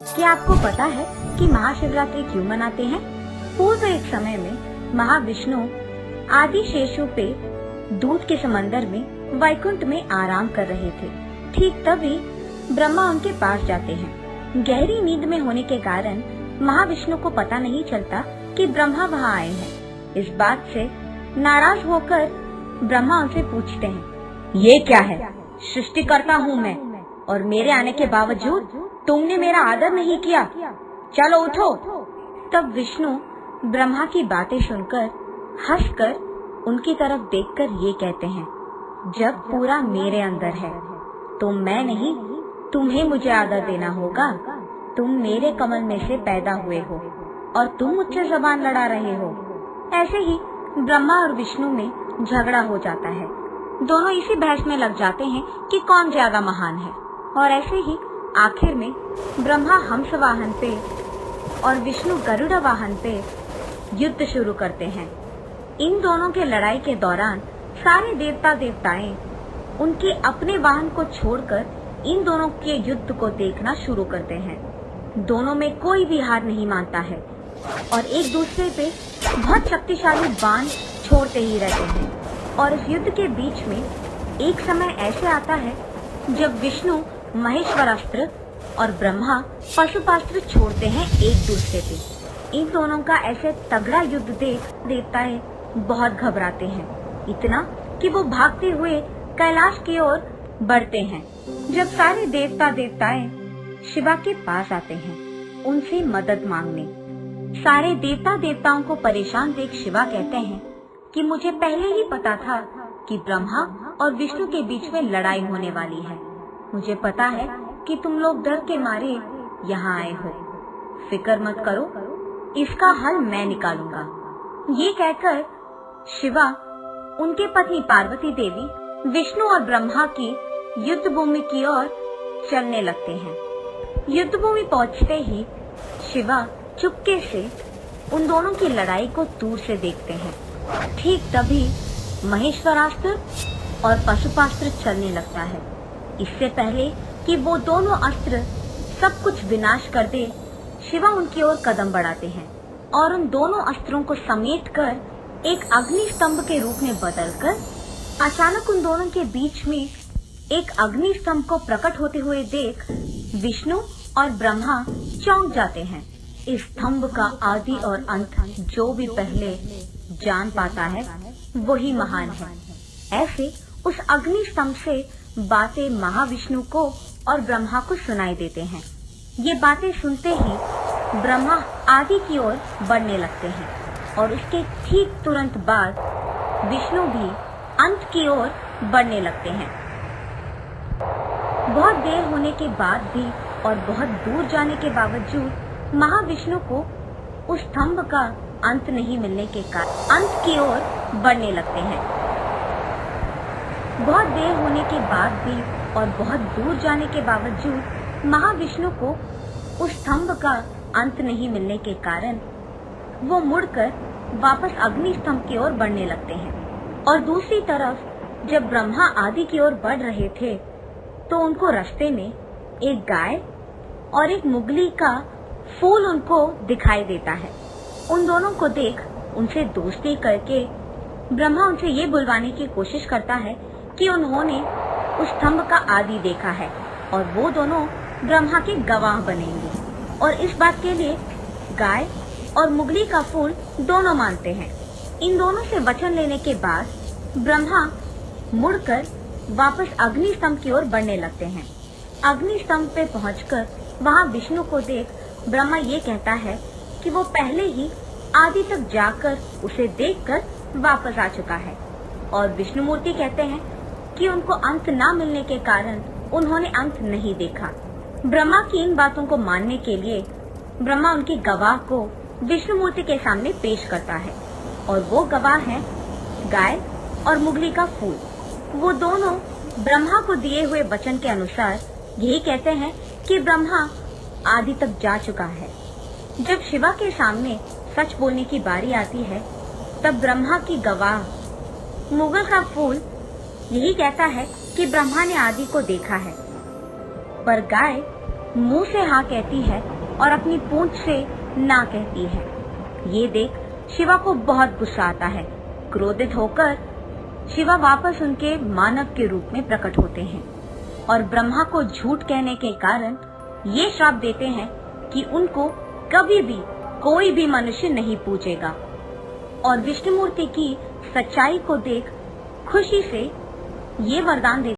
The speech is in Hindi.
क्या आपको पता है कि महाशिवरात्रि क्यों मनाते हैं? पूर्व एक समय में महाविष्णु आदि शेषु पे दूध के समंदर में वैकुंठ में आराम कर रहे थे। ठीक तभी ब्रह्मा उनके पास जाते हैं। गहरी नींद में होने के कारण महाविष्णु को पता नहीं चलता कि ब्रह्मा वहाँ आए हैं। इस बात से नाराज होकर ब्रह्मा उनसे पूछते हैं, ये क्या है? सृष्टिकर्ता हूँ मैं और मेरे आने के बावजूद तुमने मेरा आदर नहीं किया, चलो उठो। तब विष्णु ब्रह्मा की बातें सुनकर हंसकर उनकी तरफ देखकर ये कहते हैं, जब पूरा मेरे अंदर है तो मैं नहीं, तुम्हें मुझे आदर देना होगा। तुम मेरे कमल में से पैदा हुए हो और तुम मुझसे जबान लड़ा रहे हो। ऐसे ही ब्रह्मा और विष्णु में झगड़ा हो जाता है। दोनों इसी बहस में लग जाते हैं कि कौन ज्यादा महान है। और ऐसे ही आखिर में ब्रह्मा हंस वाहन पे और विष्णु गरुड़ वाहन पे युद्ध शुरू करते हैं। इन दोनों के लड़ाई के दौरान सारे देवता देवताएं उनके अपने वाहन को छोड़कर इन दोनों के युद्ध को देखना शुरू करते हैं। दोनों में कोई भी हार नहीं मानता है और एक दूसरे पे बहुत शक्तिशाली बाण छोड़ते ही रहते हैं। और इस युद्ध के बीच में एक समय ऐसे आता है जब विष्णु महेश्वरास्त्र और ब्रह्मा पशुपास्त्र छोड़ते हैं एक दूसरे पे। इन दोनों का ऐसे तगड़ा युद्ध देख देवताएं बहुत घबराते हैं, इतना कि वो भागते हुए कैलाश की ओर बढ़ते हैं। जब सारे देवता देवताएं शिवा के पास आते हैं उनसे मदद मांगने, सारे देवता देवताओं को परेशान देख शिवा कहते हैं कि मुझे पहले ही पता था कि ब्रह्मा और विष्णु के बीच में लड़ाई होने वाली है। मुझे पता है कि तुम लोग डर के मारे यहाँ आए हो। फिक्र मत करो, इसका हल मैं निकालूंगा। ये कहकर शिवा उनके पत्नी पार्वती देवी विष्णु और ब्रह्मा की युद्ध भूमि की ओर चलने लगते हैं। युद्ध भूमि पहुँचते ही शिवा चुपके से उन दोनों की लड़ाई को दूर से देखते हैं। ठीक तभी महेश्वरास्त्र और पशुपास्त्र चलने लगता है। इससे पहले कि वो दोनों अस्त्र सब कुछ विनाश कर दे, शिवा उनकी ओर कदम बढ़ाते हैं और उन दोनों अस्त्रों को समेटकर एक अग्नि स्तंभ के रूप में बदलकर अचानक उन दोनों के बीच में एक अग्नि स्तंभ को प्रकट होते हुए देख विष्णु और ब्रह्मा चौंक जाते हैं। इस स्तंभ का आदि और अंत जो भी पहले जान पाता है वही महान है। ऐसे उस अग्नि स्तंभ से बातें महाविष्णु को और ब्रह्मा को सुनाई देते हैं। ये बातें सुनते ही ब्रह्मा आदि की ओर बढ़ने लगते हैं और उसके ठीक तुरंत बाद विष्णु भी अंत की ओर बढ़ने लगते हैं। बहुत देर होने के बाद भी और बहुत दूर जाने के बावजूद महाविष्णु को उस स्तंभ का अंत नहीं मिलने के कारण अंत की ओर बढ़ने लगते हैं। बहुत देर होने के बाद भी और बहुत दूर जाने के बावजूद महाविष्णु को उस स्तंभ का अंत नहीं मिलने के कारण वो मुड़कर वापस अग्नि स्तंभ की ओर बढ़ने लगते हैं। और दूसरी तरफ जब ब्रह्मा आदि की ओर बढ़ रहे थे तो उनको रास्ते में एक गाय और एक मुगली का फूल उनको दिखाई देता है। उन दोनों को देख उनसे दोस्ती करके ब्रह्मा उनसे ये बुलवाने की कोशिश करता है कि उन्होंने उस स्तंभ का आदि देखा है और वो दोनों ब्रह्मा के गवाह बनेंगे। और इस बात के लिए गाय और मुगली का फूल दोनों मानते हैं। इन दोनों से वचन लेने के बाद ब्रह्मा मुड़कर वापस अग्नि स्तंभ की ओर बढ़ने लगते हैं। अग्नि स्तंभ पे पहुंचकर वहां विष्णु को देख ब्रह्मा ये कहता है कि वो पहले ही आदि तक जाकर उसे देखकर वापस आ चुका है। और विष्णु मूर्ति कहते हैं कि उनको अंत ना मिलने के कारण उन्होंने अंत नहीं देखा। ब्रह्मा की इन बातों को मानने के लिए ब्रह्मा उनकी गवाह को विष्णु मूर्ति के सामने पेश करता है और वो गवाह है गाय और मुगली का फूल। वो दोनों ब्रह्मा को दिए हुए वचन के अनुसार यही कहते हैं कि ब्रह्मा आदि तक जा चुका है। जब शिवा के सामने सच बोलने की बारी आती है तब ब्रह्मा की गवाह मुगल का फूल यही कहता है कि ब्रह्मा ने आदि को देखा है, पर गाय मुंह से हाँ कहती है और अपनी पूंछ से ना कहती है। ये देख शिवा को बहुत गुस्सा आता है। क्रोधित होकर शिवा वापस उनके मानव के रूप में प्रकट होते हैं और ब्रह्मा को झूठ कहने के कारण ये श्राप देते हैं कि उनको कभी भी कोई भी मनुष्य नहीं पूजेगा। और विष्णुमूर्ति की सच्चाई को देख खुशी से ये वरदान देते